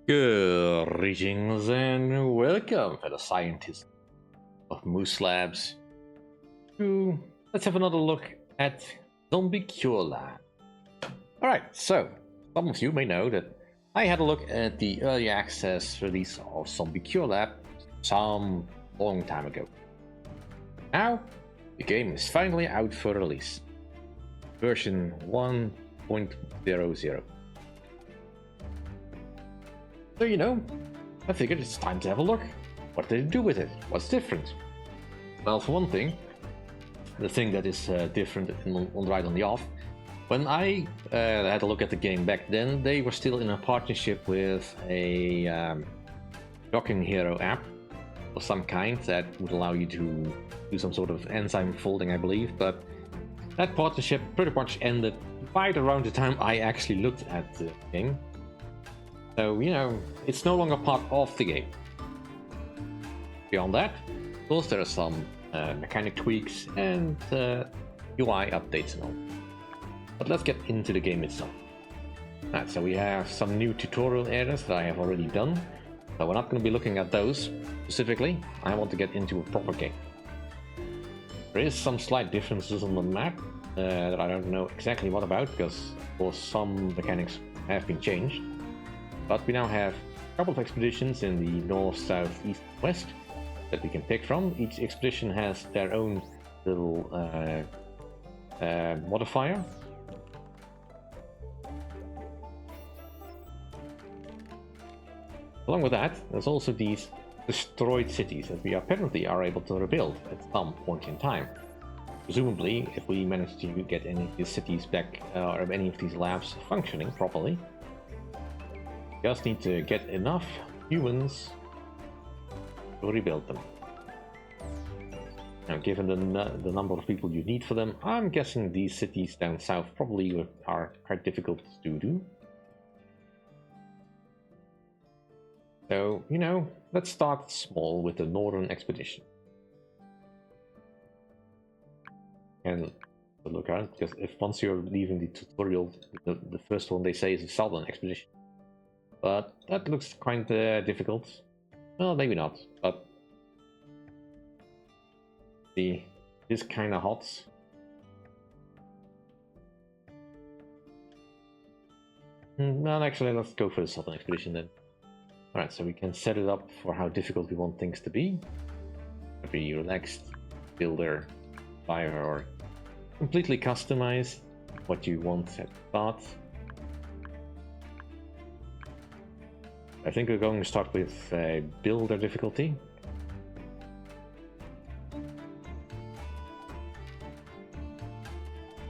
Greetings and welcome, fellow scientists of Moose Labs. Let's have another look at Zombie Cure Lab. Alright, so some of you may know that I had a look at the early access release of Zombie Cure Lab some long time ago. Now, the game is finally out for release. Version 1.00. So, I figured it's time to have a look. What did they do with it? What's different? Well, for one thing, the thing that is different on the right on the off, when I had a look at the game back then, they were still in a partnership with a docking hero app of some kind that would allow you to do some sort of enzyme folding, I believe, but that partnership pretty much ended right around the time I actually looked at the game. So, it's no longer part of the game. Beyond that, of course, there are some mechanic tweaks and UI updates and all. But let's get into the game itself. Alright, so we have some new tutorial areas that I have already done. So we're not going to be looking at those specifically. I want to get into a proper game. There is some slight differences on the map that I don't know exactly what about, because of course some mechanics have been changed. But we now have a couple of expeditions in the north, south, east, west that we can pick from. Each expedition has their own little modifier. Along with that, there's also these destroyed cities that we apparently are able to rebuild at some point in time. Presumably, if we manage to get any of these cities back, or any of these labs functioning properly. We just need to get enough humans to rebuild them. Now, given the number of people you need for them, I'm guessing these cities down south probably are quite difficult to do. So, let's start small with the northern expedition. And look at it, because if once you're leaving the tutorial, the first one they say is a southern expedition. But that looks quite difficult. Well, maybe not, but see, it's kind of hot. Well, actually, let's go for the southern expedition then. Alright, so we can set it up for how difficult we want things to be. Be relaxed, builder, fire, or completely customize what you want at the start. I think we're going to start with builder difficulty.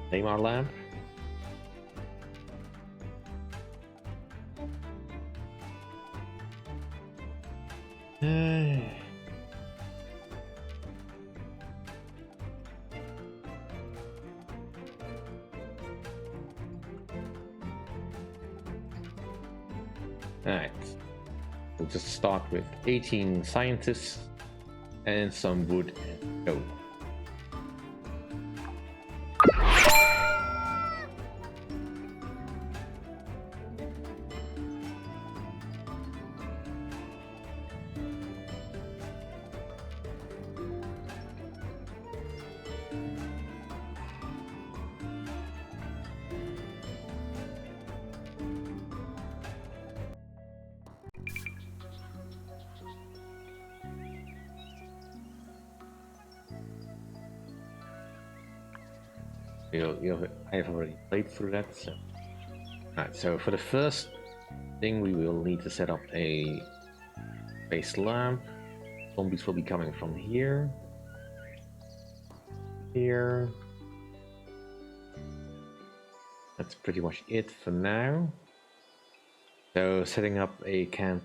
Name our lab. Alright. We'll just start with 18 scientists and some wood and stone. I have already played through that. So. Alright, so for the first thing we will need to set up a base lab. Zombies will be coming from here. Here. That's pretty much it for now. So setting up a camp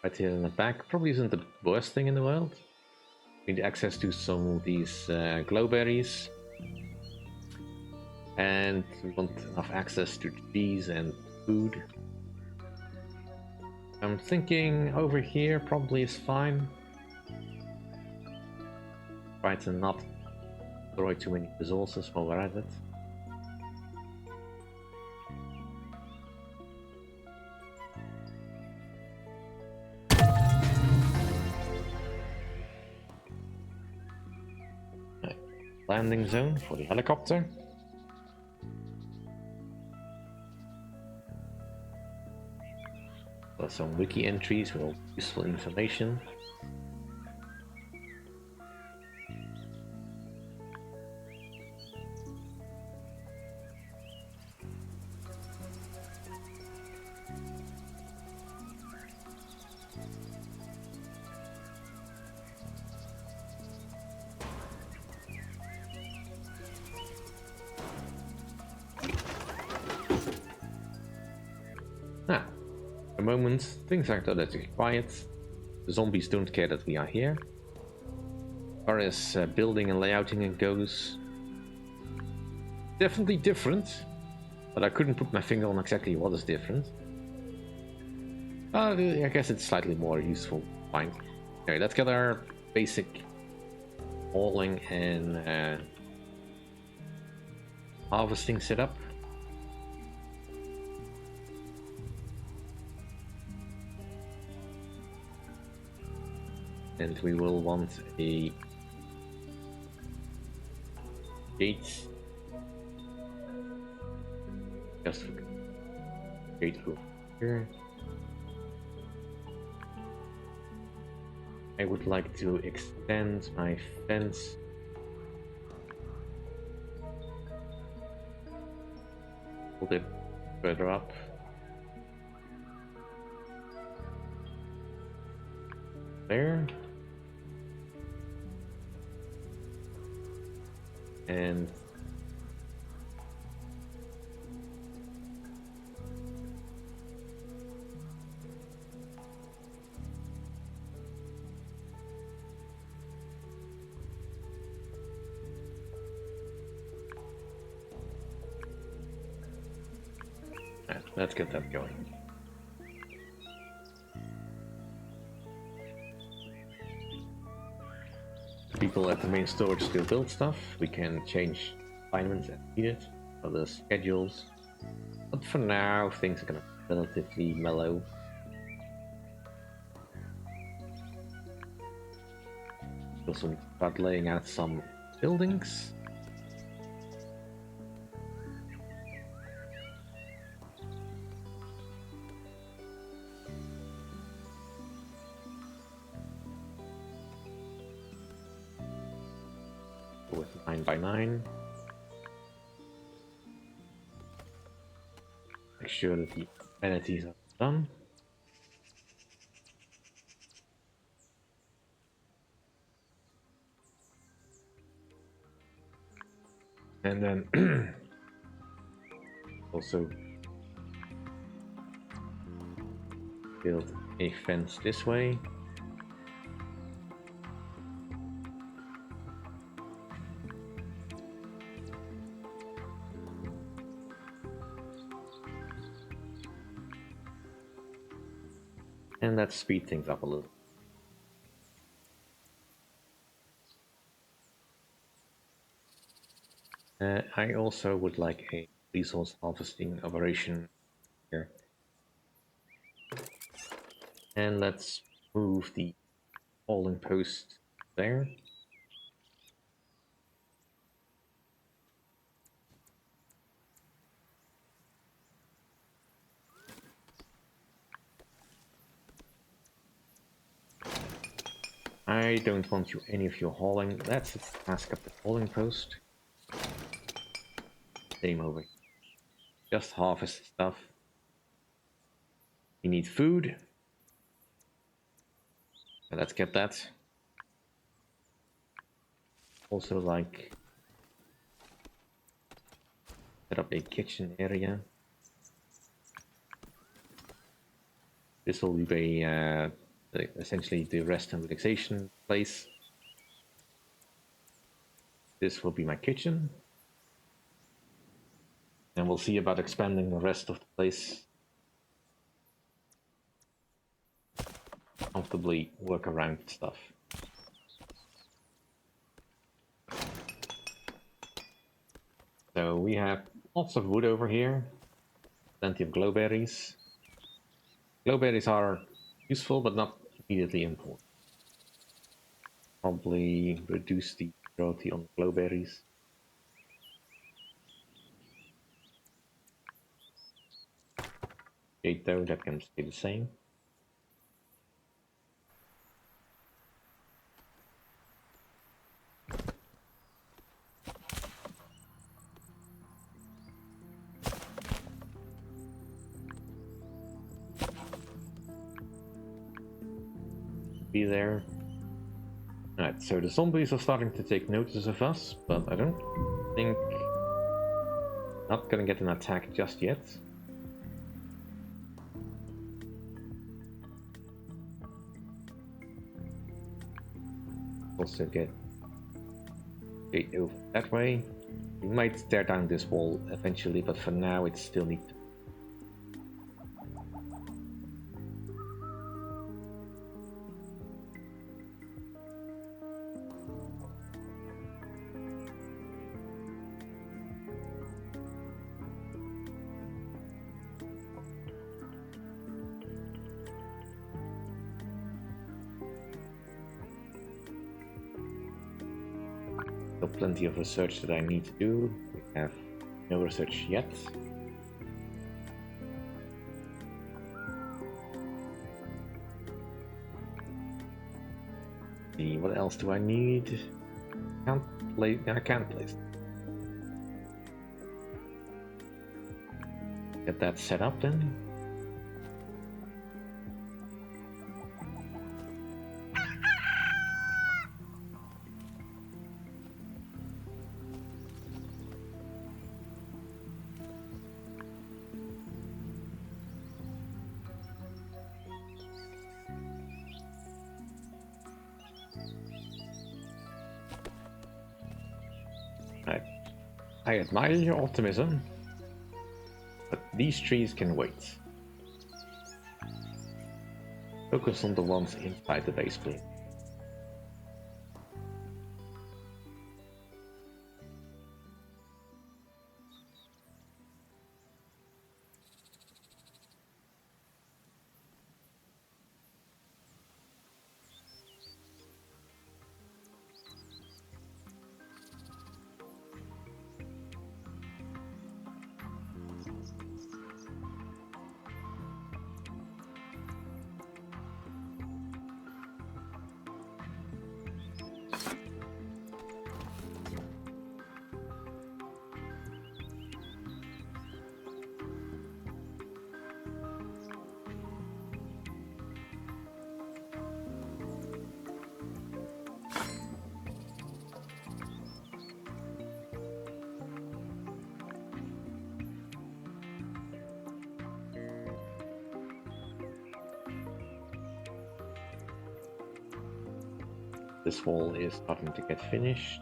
right here in the back probably isn't the worst thing in the world. We need access to some of these glowberries. And we want enough access to trees and food. I'm thinking over here probably is fine. Try to not destroy too many resources while we're at it. landing zone for the helicopter. There's some wiki entries with all useful information. Now, at the moment, things are totally quiet. The zombies don't care that we are here. As far as building and layouting goes, definitely different, but I couldn't put my finger on exactly what is different. I guess it's slightly more useful. Fine. Okay, let's get our basic hauling and harvesting set up. And we will want a gate. Just gate over here. I would like to extend my fence a little bit further up. There. And let's get that going. People at the main storage still build stuff. We can change alignments as needed for the schedules, but for now things are gonna be relatively mellow. Also need to start laying out some buildings. With 9x9. Make sure that the amenities are done. And then also build a fence this way. And let's speed things up a little. I also would like a resource harvesting operation here. And let's move the hauling post there. I don't want you any of your hauling. Let's task up the hauling post. Same over here. Just harvest stuff. We need food. And let's get that. Also like set up a kitchen area. This will be essentially the rest and relaxation place. This will be my kitchen. And we'll see about expanding the rest of the place. Comfortably work around stuff. So we have lots of wood over here. Plenty of glowberries. Glowberries are useful but not immediately important. Probably reduce the Roti on glowberries. Jade though, that can stay the same. Be there. Alright, so the zombies are starting to take notice of us, but I don't think... Not gonna get an attack just yet. Also get over that way. We might tear down this wall eventually, but for now it still needs to. Still plenty of research that I need to do. We have no research yet. See, what else do I need? I can't place. Get that set up then. I admire your optimism, but these trees can wait. Focus on the ones inside the base, please. This wall is starting to get finished.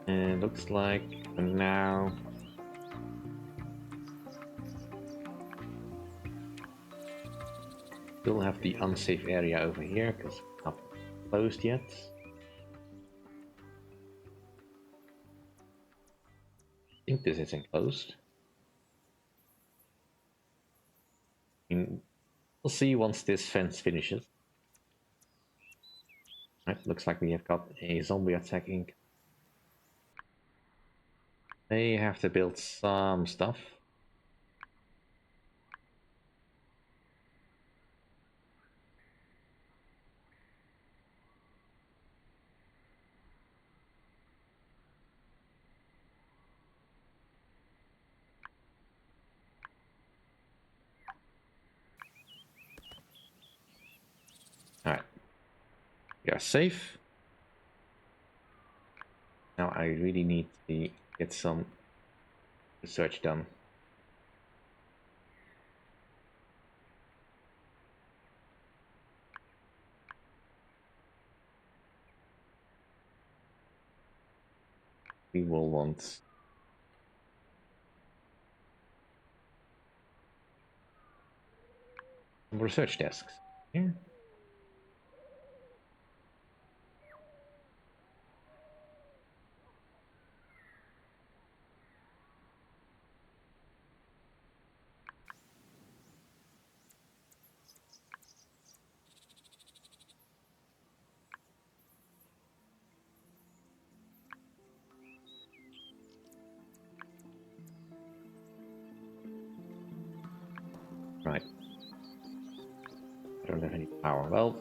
And looks like for now still have the unsafe area over here because it's not closed yet. I think this is enclosed. We'll see once this fence finishes. Right, looks like we have got a zombie attacking. They have to build some stuff. Alright. We are safe. Now I really need to get some research done. We will want some research desks here. power. Well,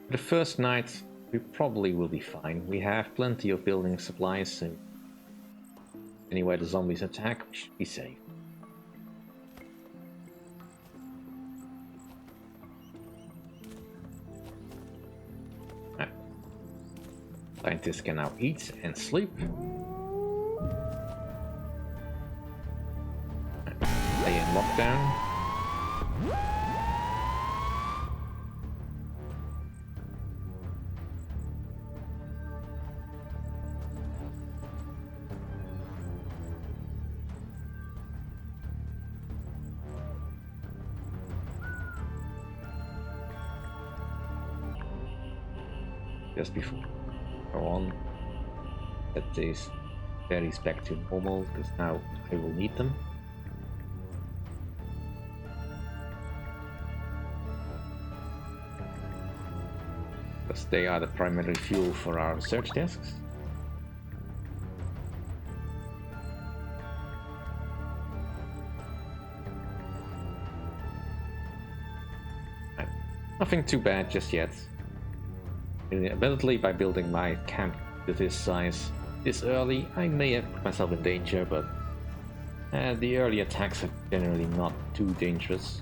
the first night we probably will be fine. We have plenty of building supplies, so anywhere the zombies attack, we should be safe. Scientists can now eat and sleep. Stay in lockdown. Just before go on, set these berries back to normal, because now I will need them. Because they are the primary fuel for our research desks. Right. Nothing too bad just yet. Admittedly, by building my camp to this size this early, I may have put myself in danger, but the early attacks are generally not too dangerous.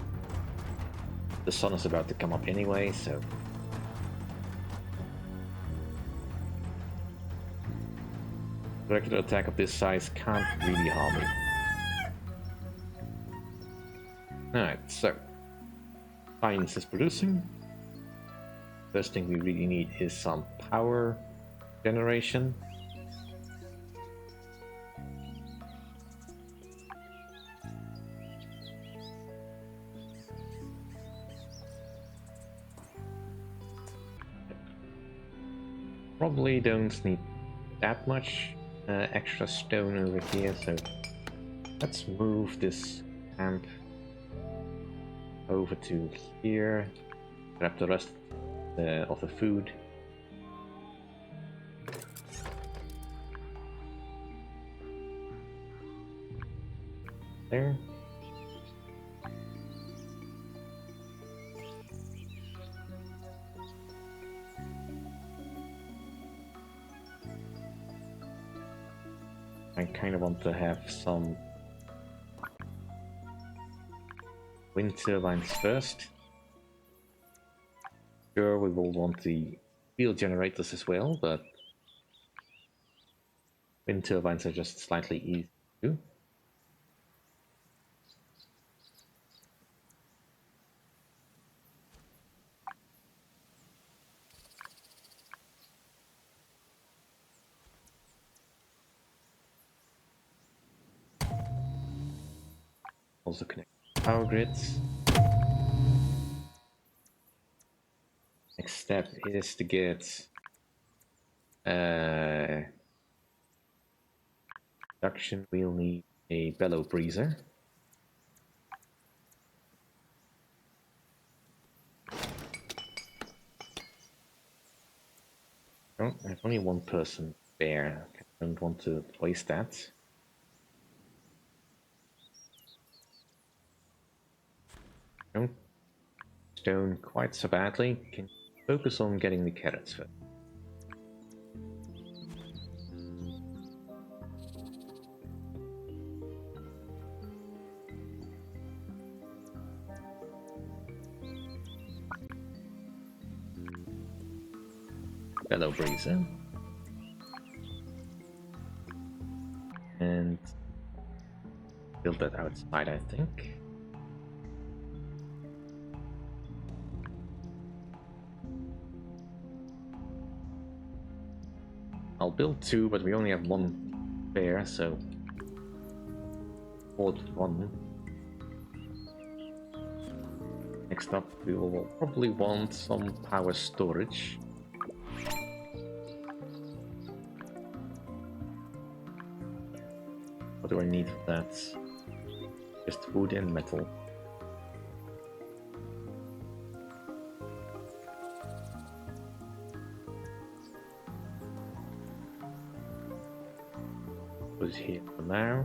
The sun is about to come up anyway, so... a regular attack of this size can't really harm me. Alright, so... science is producing. First thing we really need is some power generation. Probably don't need that much extra stone over here, so let's move this camp over to here, grab the rest of the food. There. I kind of want to have some wind turbines first. Sure, we will want the wheel generators as well, but wind turbines are just slightly easier to do. Also connect power grids. Next step is to get production. We'll need a bellow breezer. I have only one person there. I don't want to waste that. Don't stone quite so badly. Can focus on getting the carrots first. Bellow breezer. And build that outside, I think. I'll build two, but we only have one pair, so hold one. Next up, we will probably want some power storage. What do I need for that? Just wood and metal. Put it here for now.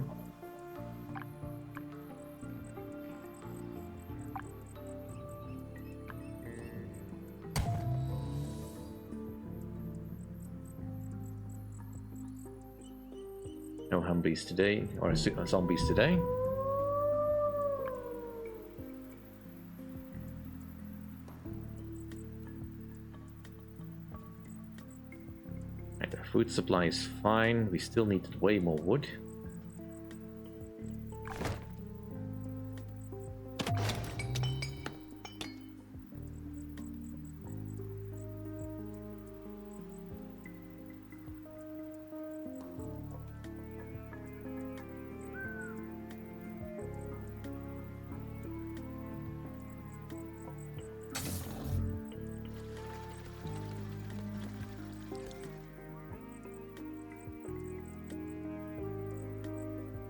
No zombies today, or zombies today. Right, the food supply is fine. We still need way more wood.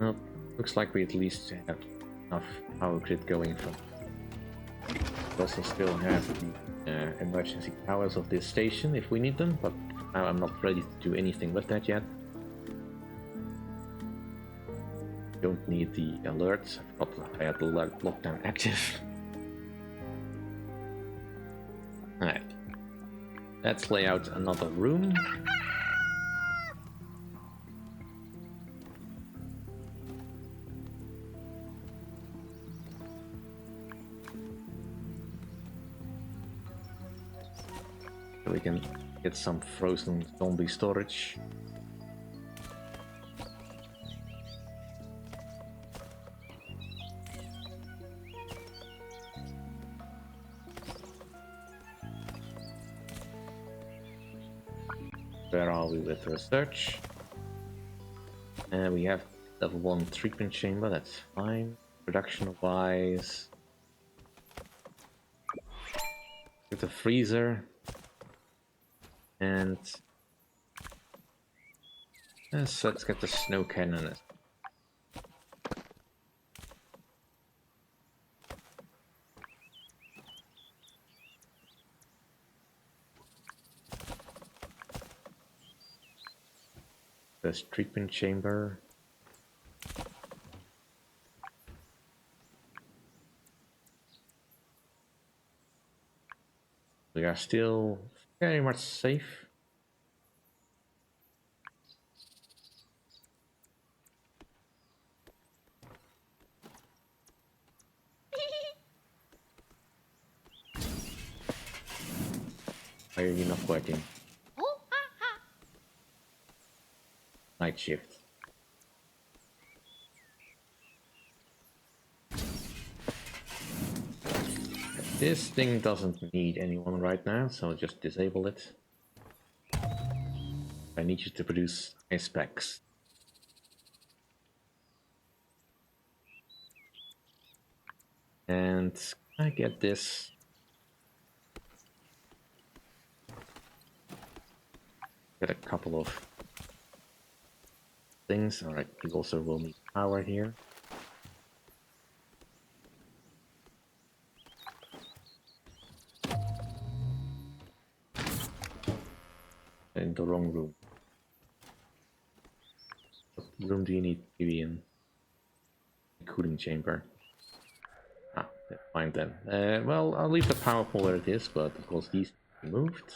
Well, looks like we at least have enough power grid going from. We also still have the emergency powers of this station if we need them, but I'm not ready to do anything with that yet. Don't need the alerts. I forgot I had the lockdown active. Alright. Let's lay out another room. So we can get some frozen zombie storage. Where are we with research? And we have level 1 treatment chamber, that's fine. Production wise, with the freezer. And so let's get the snow cannon. There's treatment chamber. We are still very much safe. Why are you not working? Night shift. This thing doesn't need anyone right now, so I'll just disable it. I need you to produce ice packs. And can I get this? Get a couple of things. Alright, we also will need power here. In the wrong room. What room do you need to be in? The cooling chamber. Ah, fine then. Well, I'll leave the power pole where it is, but of course these can be moved.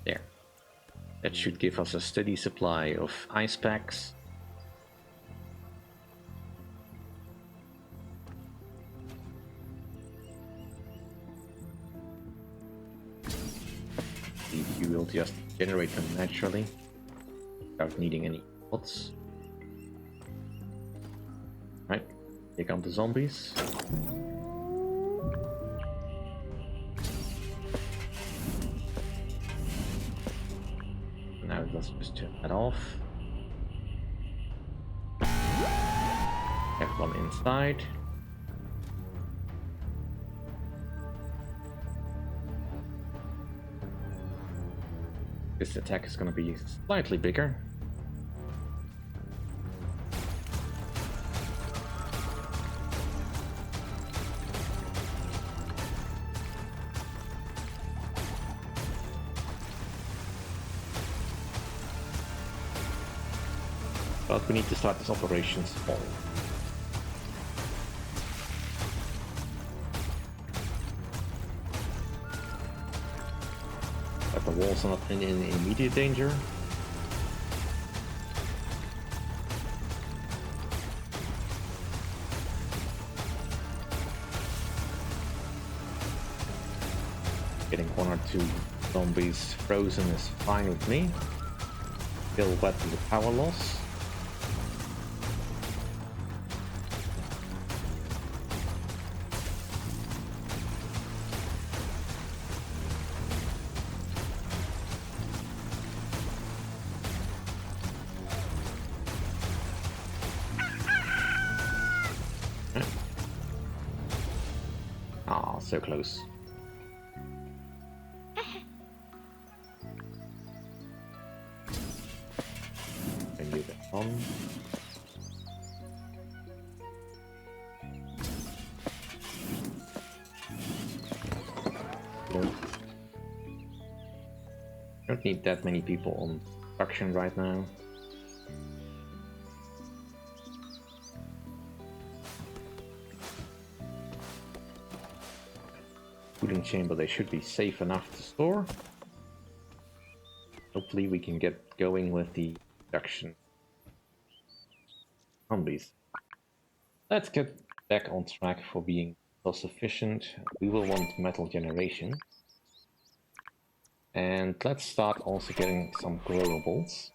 There. That should give us a steady supply of ice packs. You will just generate them naturally without needing any pots. Right, take on the zombies. Now let's just turn that off. Have one inside. This attack is going to be slightly bigger. But we need to start this operation small. But the walls are not in immediate danger. Getting 1 or 2 zombies frozen is fine with me. Still wet with the power loss. Ah, so close. And you get on. Nope. Don't need that many people on production right now. Cooling chamber, they should be safe enough to store. Hopefully we can get going with the production zombies. Let's get back on track for being self-sufficient. We will want metal generation. And let's start also getting some growables.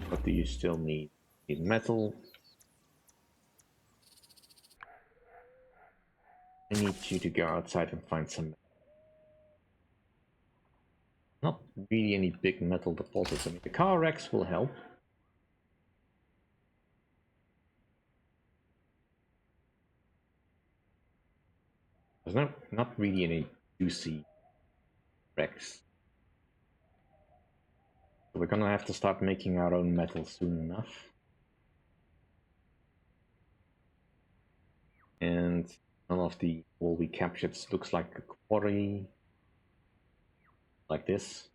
What do you still need? Need metal. I need you to go outside and find some. Not really any big metal deposits. I mean, the car wrecks will help. There's not really any juicy wrecks. So we're gonna have to start making our own metal soon enough. And none of the wall we captured looks like a quarry. Like this.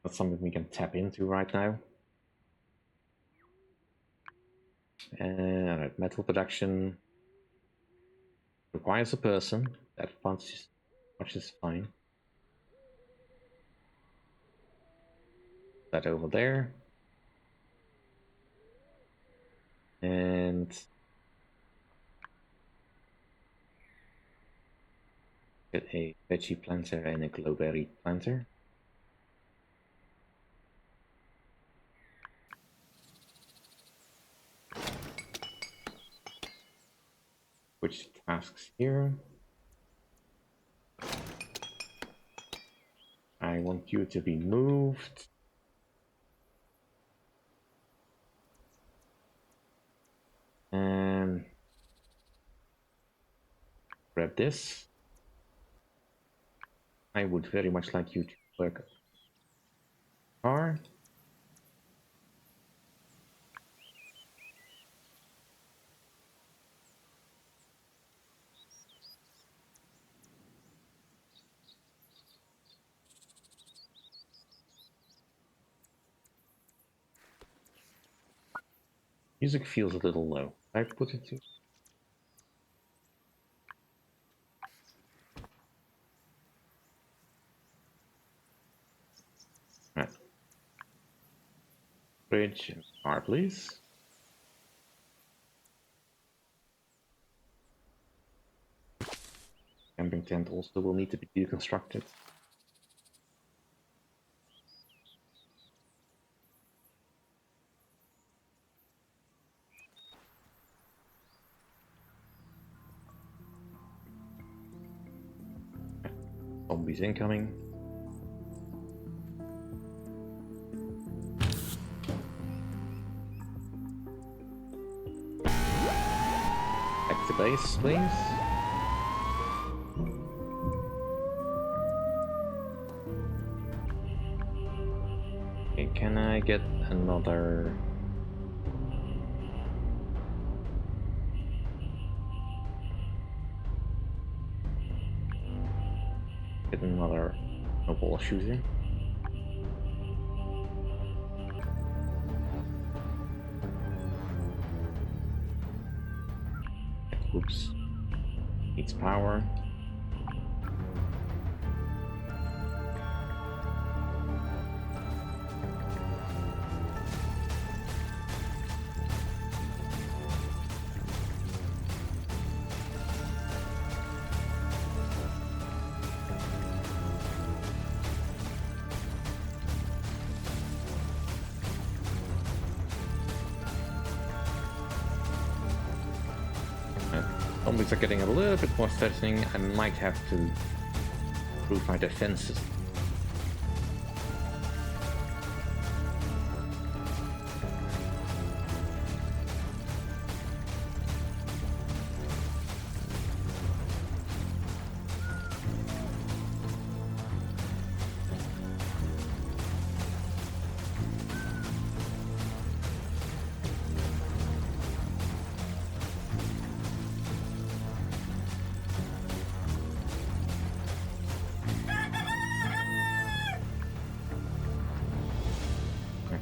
That's something we can tap into right now. And metal production requires a person. That much is fine. That over there. And get a veggie planter and a glowberry planter. Switch tasks here. I want you to be moved. And grab this. I would very much like you to work car. Music feels a little low. I put it to. Right. Bridge and car, please. Camping tent also will need to be deconstructed. Zombies incoming. Back to base, please. get another... Get another ball shooter. Oops. Needs power. Zombies are getting a little bit more threatening. I might have to improve my defenses.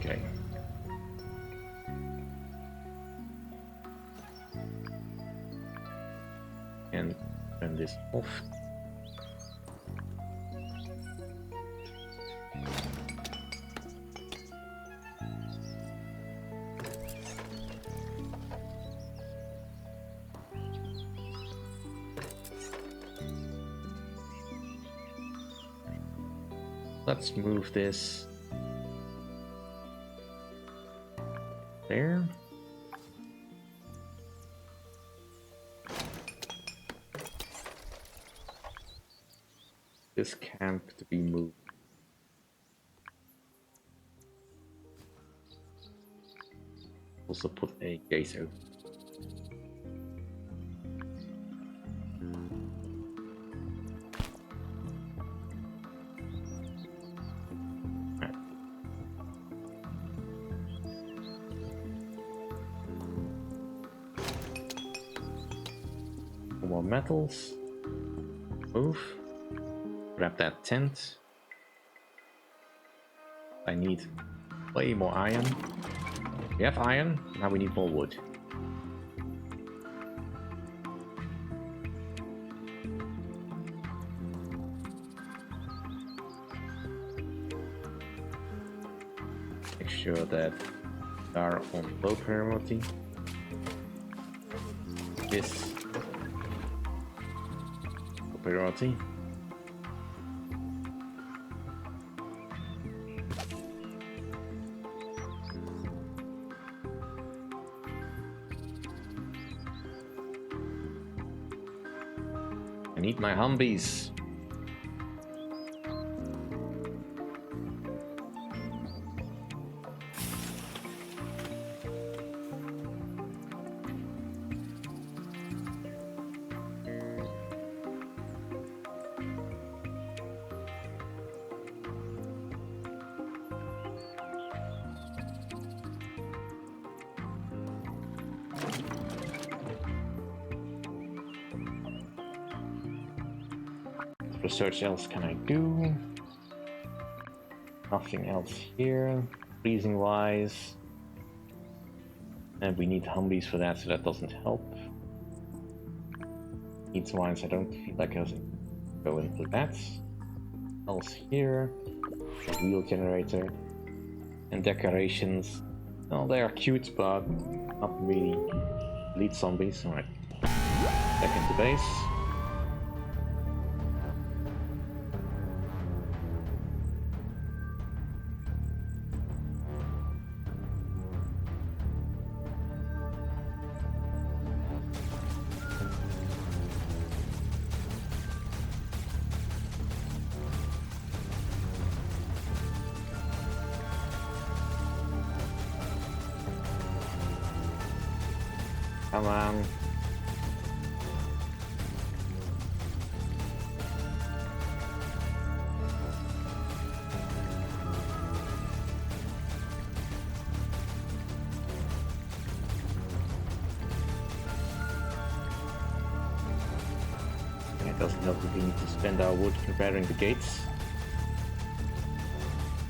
Okay. And turn this off. Let's move this there. This camp to be moved. Also put a gate open. More metals. Move. Grab that tent. I need way more iron. We have iron, now we need more wood. Make sure that they are on low priority. This priority. I need my Humvees. Research else can I do? Nothing else here, freezing wise. And we need Humvees for that, so that doesn't help. Needs wise, I don't feel like I can go into that. Else here, a wheel generator. And decorations. Well, they are cute, but not really lead zombies. Alright. Back into base. Come on. Doesn't help if we need to spend our wood repairing the gates.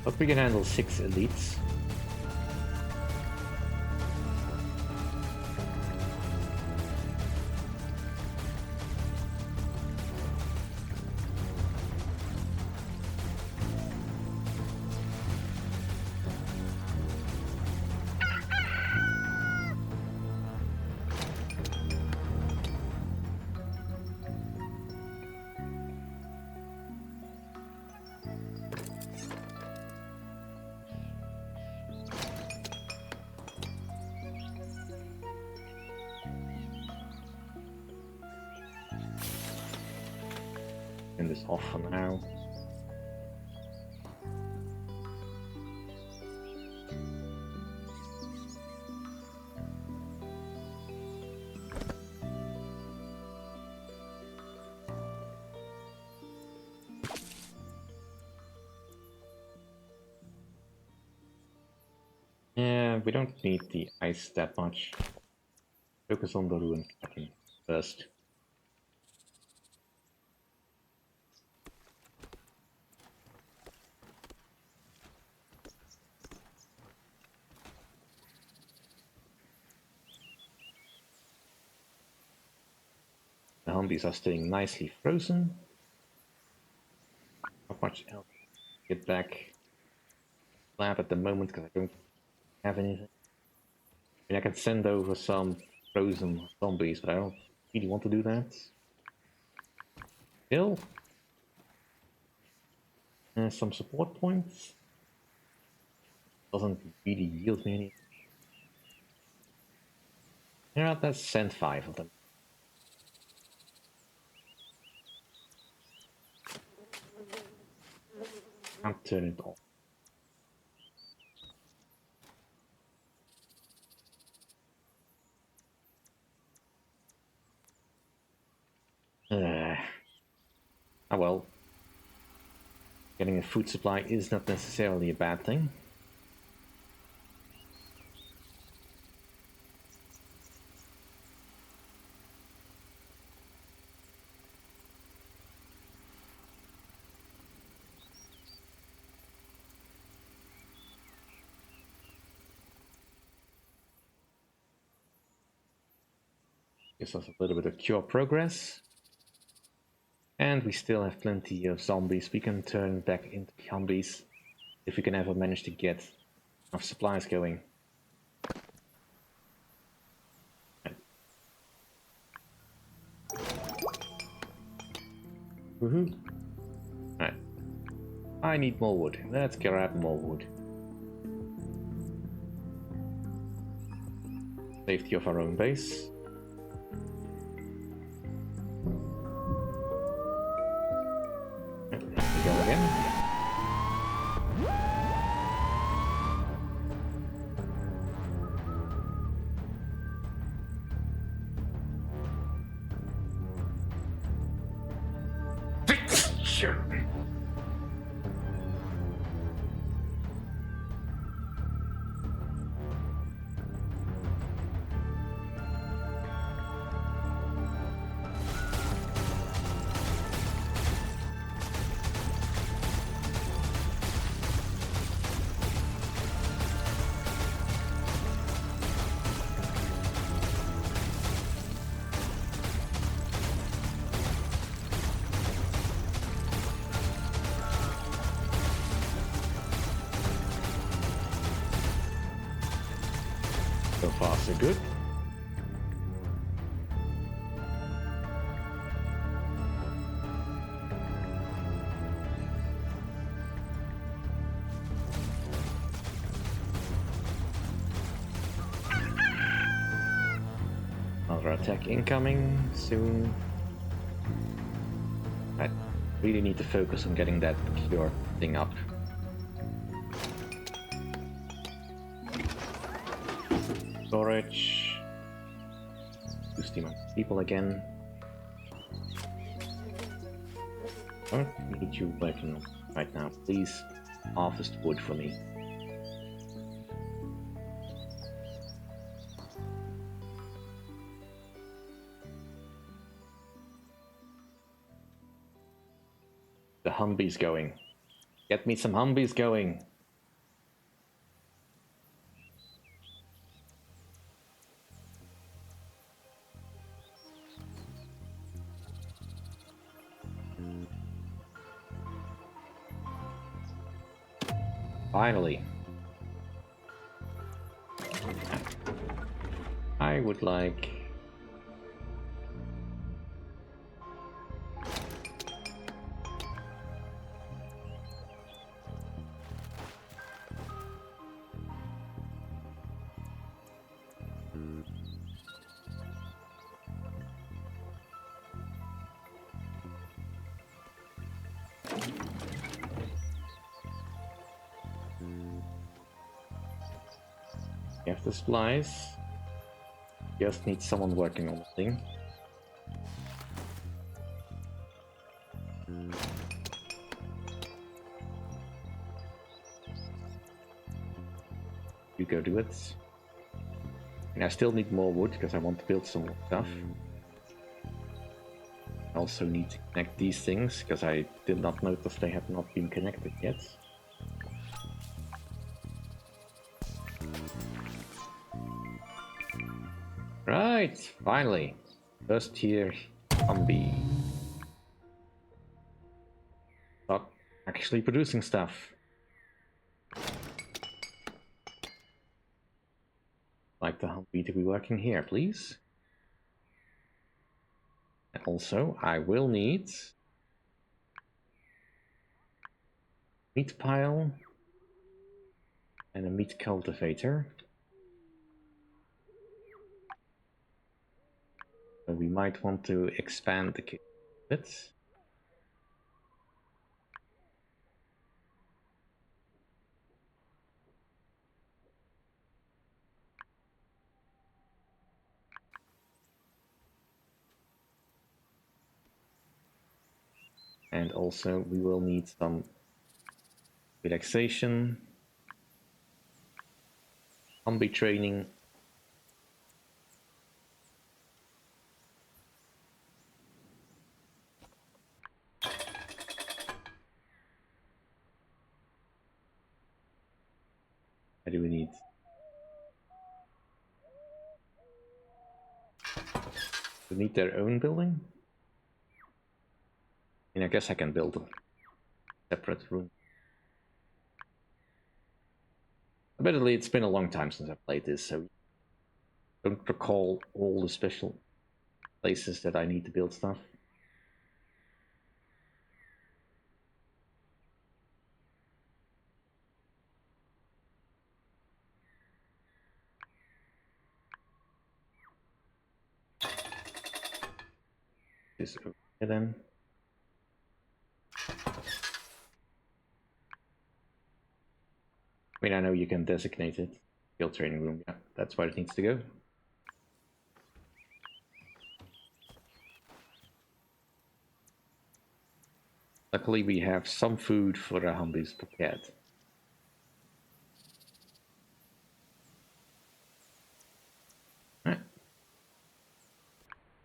But we can handle 6 elites. Turn this off for now. Yeah, we don't need the ice that much. Focus on the ruin cabin first. The zombies are staying nicely frozen. Not much else to get back lab at the moment because I don't have anything. I mean, I can send over some frozen zombies, but I don't really want to do that. Still, some support points. Doesn't really yield me any. Yeah, let's send 5 of them. Can't turn it off. Ah well. Getting a food supply is not necessarily a bad thing. Gives us a little bit of cure progress. And we still have plenty of zombies. We can turn back into zombies if we can ever manage to get enough supplies going. Woohoo! Alright. I need more wood. Let's grab more wood. Safety of our own base. There we go again. So far, so good. Another attack incoming soon. I really need to focus on getting that cure thing up. Storage. Boost the amount of people again. I don't need you working right now. Please harvest wood for me. the Humvees going. Get me some Humvees going. Finally. I would like... You have the supplies. Just need someone working on the thing. You go do it. And I still need more wood because I want to build some more stuff. I also need to connect these things because I did not notice they had not been connected yet. Right, finally. First tier Humvee. Start actually producing stuff. Like the Humvee to be working here, please. And also, I will need meat pile and a meat cultivator. So we might want to expand the kitchen a bit. And also we will need some relaxation, Humvee training. What do we need? We need their own building? And I guess I can build a separate room. Admittedly, it's been a long time since I played this, so I don't recall all the special places that I need to build stuff. This over here then. I mean, I know you can designate it. Field training room, yeah, that's where it needs to go. Luckily, we have some food for the Humvees prepared. Right.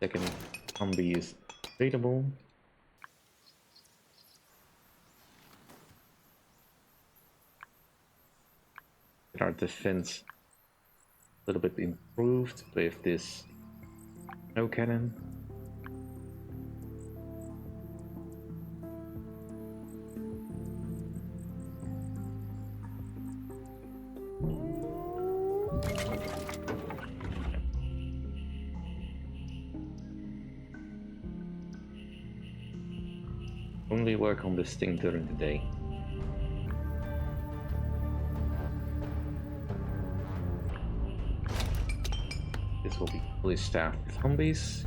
Second Humvee is available. Our defense a little bit improved with this snow cannon. Only work on this thing during the day. This will be fully staffed with Humvees.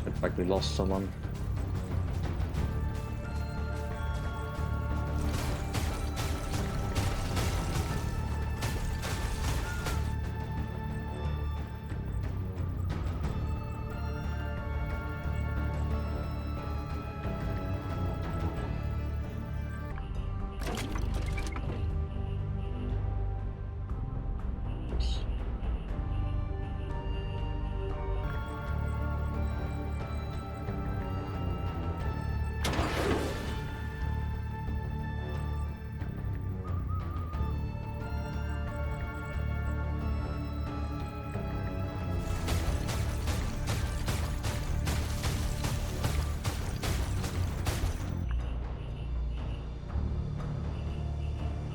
Looks like we lost someone.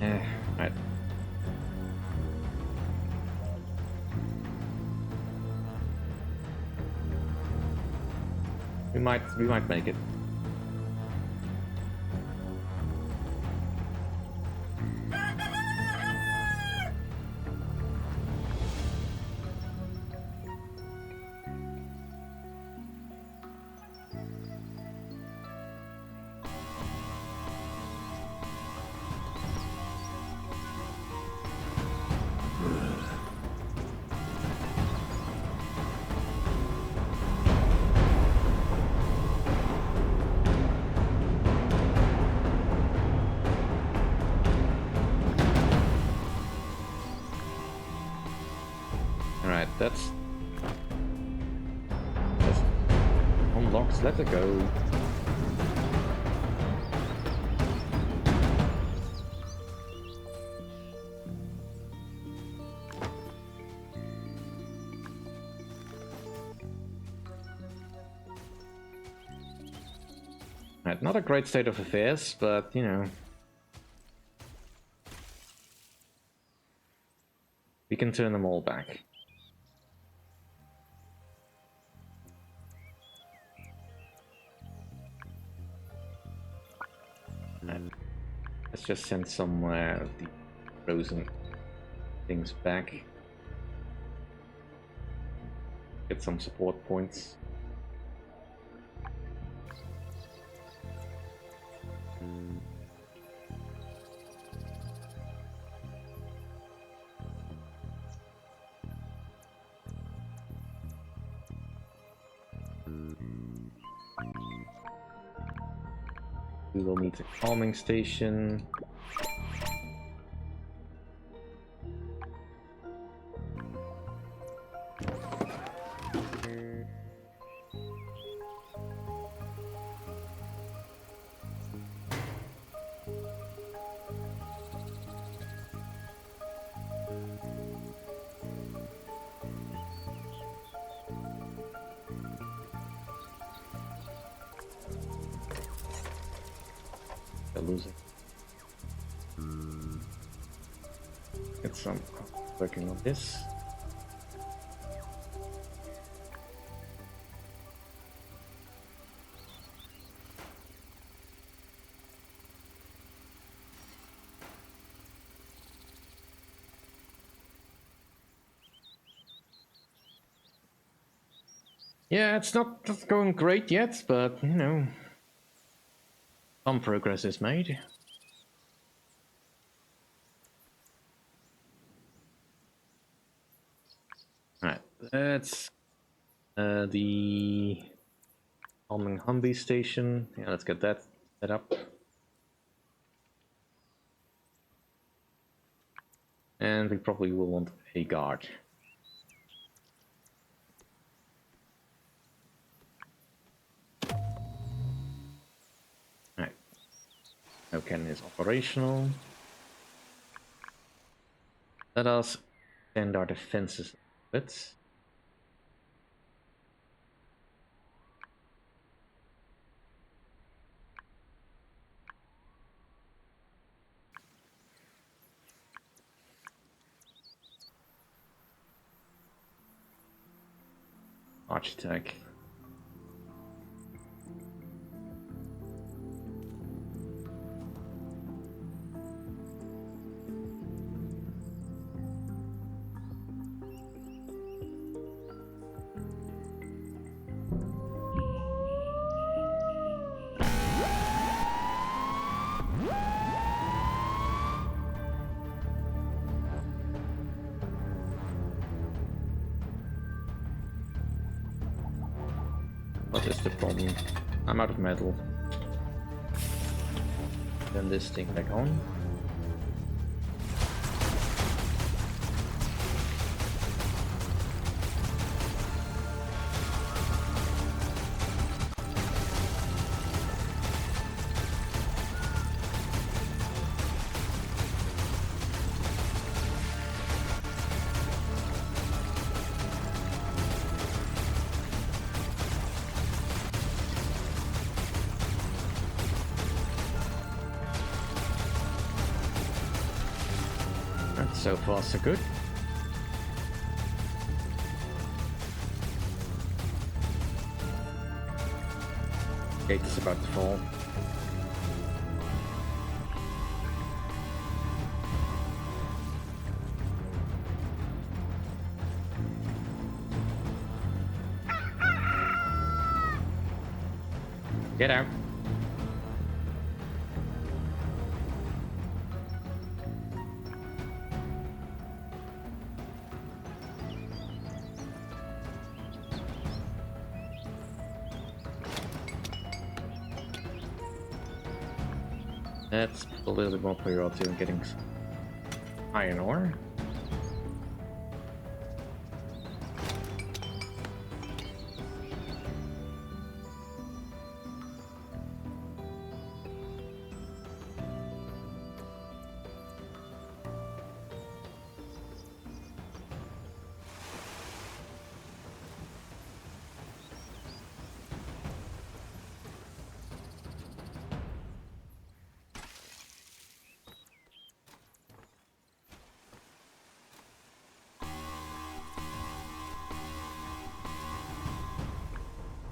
Right. We might make it. Alright, that's unlocked. Let it go. Right, not a great state of affairs, but you know, we can turn them all back. And let's just send some of the frozen things back. Get some support points. We will need a calming station. Losing. Get some working on this. Yeah, it's not going great yet, but you know, some progress is made. Alright, that's the Almond Humvee station. Yeah, let's get that set up. And we probably will want a guard. Alright. No cannon is operational. Let us extend our defenses a bit. Arch attack. What is the problem? I'm out of metal. Turn this thing back on. So far, so good. Gate is about to fall. Get out. Let's put a little bit more priority on getting iron ore.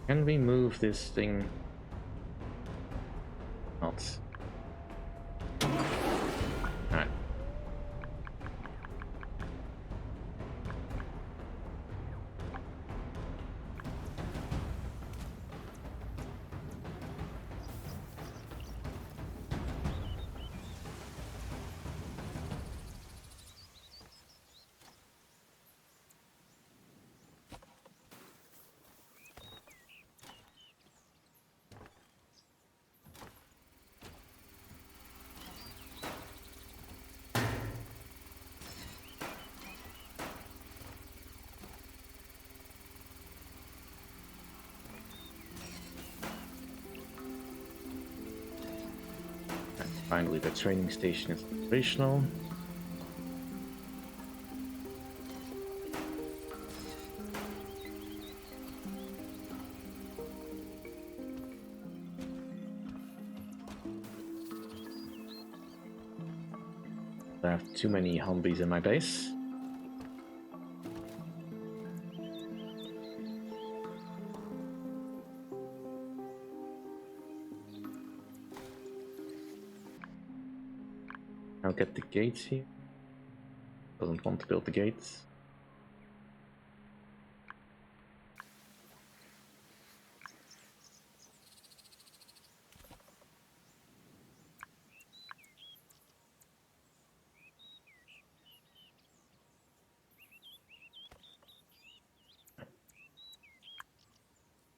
Can we move this thing? Not. Alright. Finally, the training station is operational. I have too many zombies in my base. I'll get the gates here. Doesn't want to build the gates.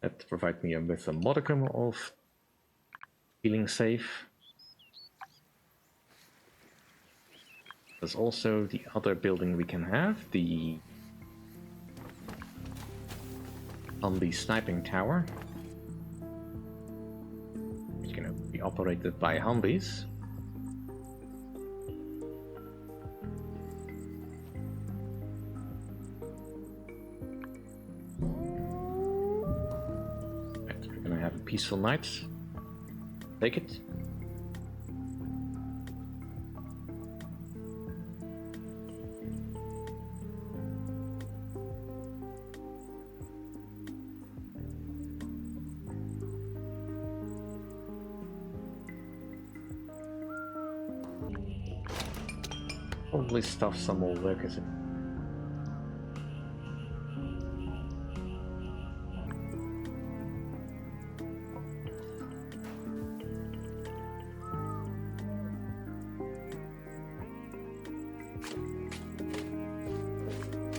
That provides me with a modicum of feeling safe. There's also the other building we can have, the sniping tower, which can be operated by Humvees. Right, we're gonna have a peaceful night. Take it. Probably stuff some more workers in.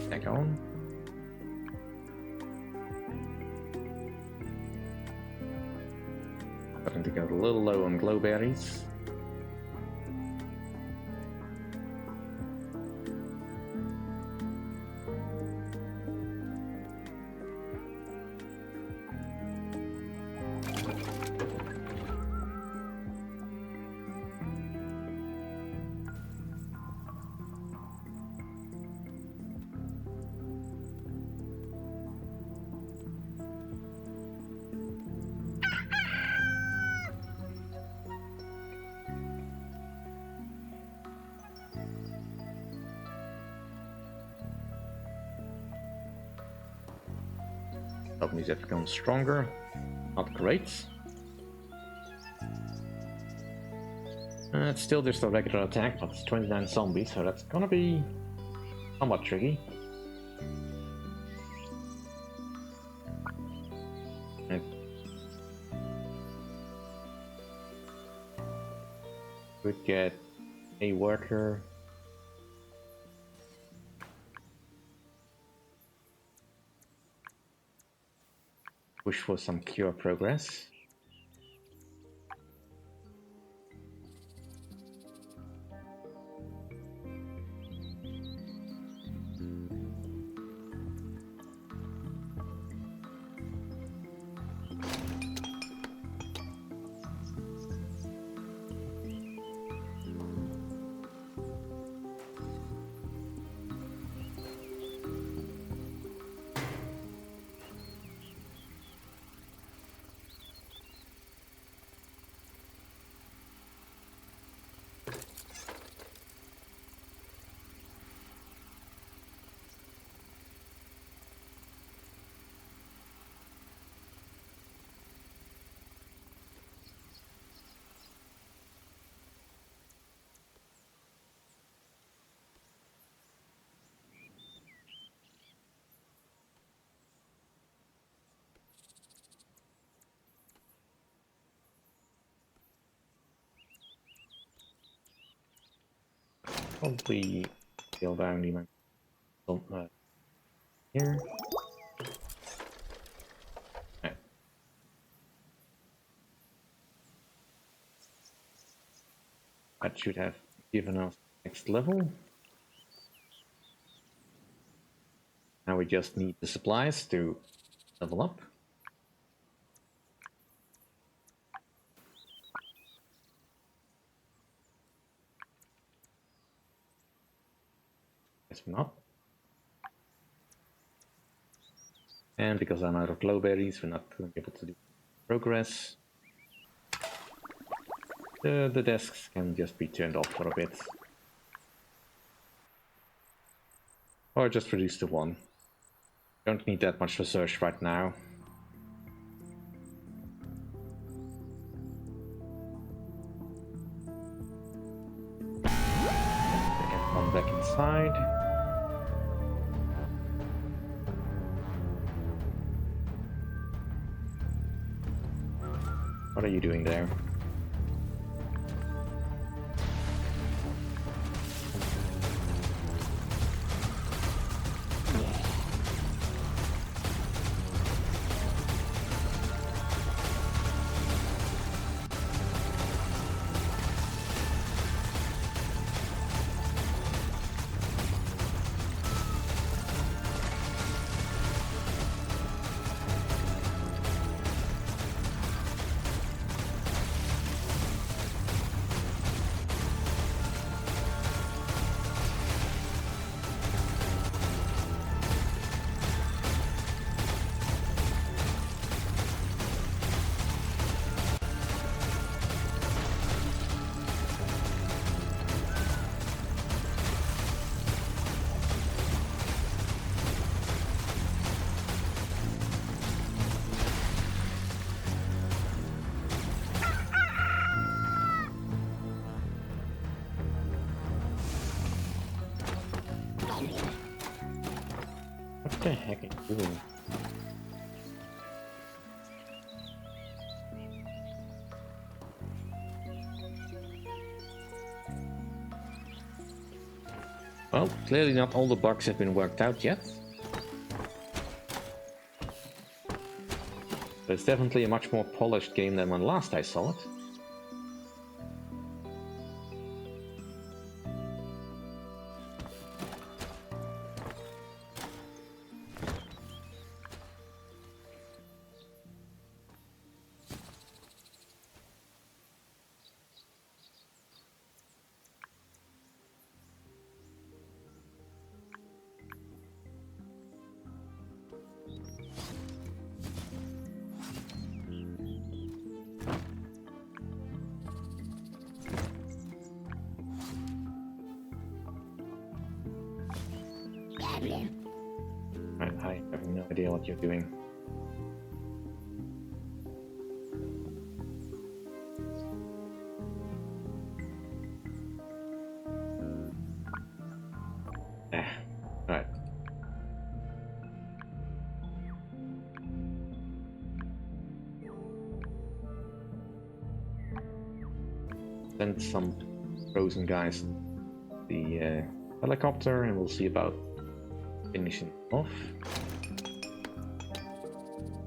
Back on. Starting to get a little low on glowberries. Suddenly they've become stronger. Not great. It's still just a regular attack, but it's 29 zombies, so that's gonna be somewhat tricky. Could get a worker. Push for some cure progress. Probably scale down the amount here. Okay. That should have given us next level. Now we just need the supplies to level up. Guess we're not. And because I'm out of glowberries, we're not going to be able to do progress. The desks can just be turned off for a bit. Or just reduce to 1. Don't need that much research right now. Get one back inside. What are you doing there? What the heck are you doing? Well, clearly not all the bugs have been worked out yet. But it's definitely a much more polished game than when last I saw it. Right, I have no idea what you're doing. send some frozen guys the helicopter, and we'll see about finishing off.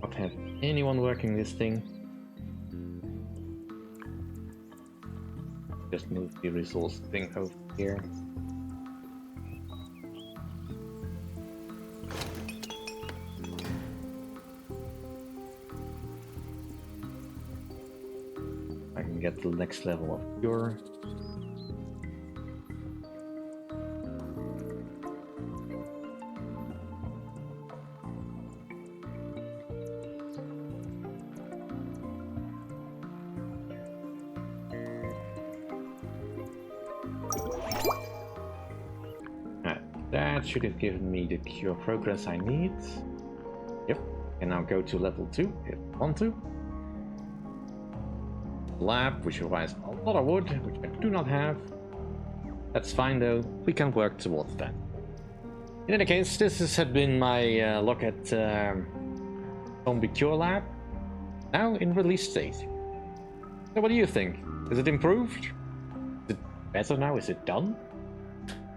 Not have anyone working this thing. Just move the resource thing over here. I can get the next level of pure. That should have given me the cure progress I need. Yep, and now go to level 2 if I want to. Lab, which requires a lot of wood, which I do not have. That's fine though, we can work towards that. In any case, this has been my look at Zombie Cure Lab, now in release state. So what do you think? Is it improved? Is it better now? Is it done?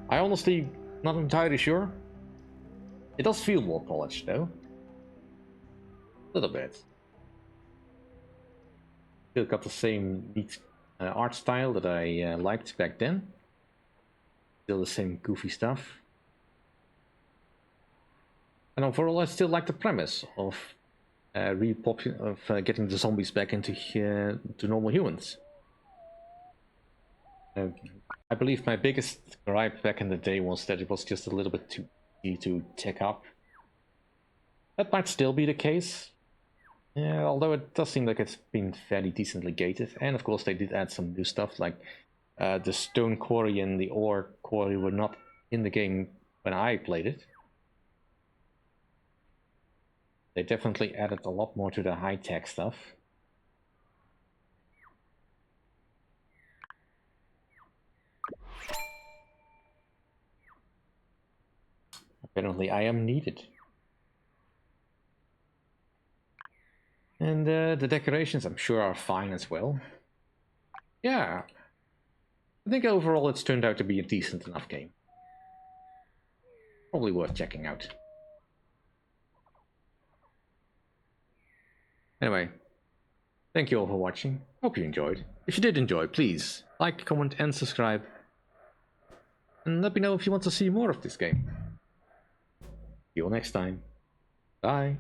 I honestly not entirely sure. It does feel more polished though. A little bit. Still got the same neat art style that I liked back then. Still the same goofy stuff. And overall I still like the premise of getting the zombies back into to normal humans. I believe my biggest gripe back in the day was that it was just a little bit too easy to tech up. That might still be the case, although it does seem like it's been fairly decently gated. And of course they did add some new stuff, like the stone quarry and the ore quarry were not in the game when I played it. They definitely added a lot more to the high-tech stuff. Apparently I am needed. And the decorations I'm sure are fine as well. Yeah, I think overall it's turned out to be a decent enough game. Probably worth checking out. Anyway, thank you all for watching. Hope you enjoyed. If you did enjoy, please like, comment and subscribe. And let me know if you want to see more of this game. See you all next time. Bye.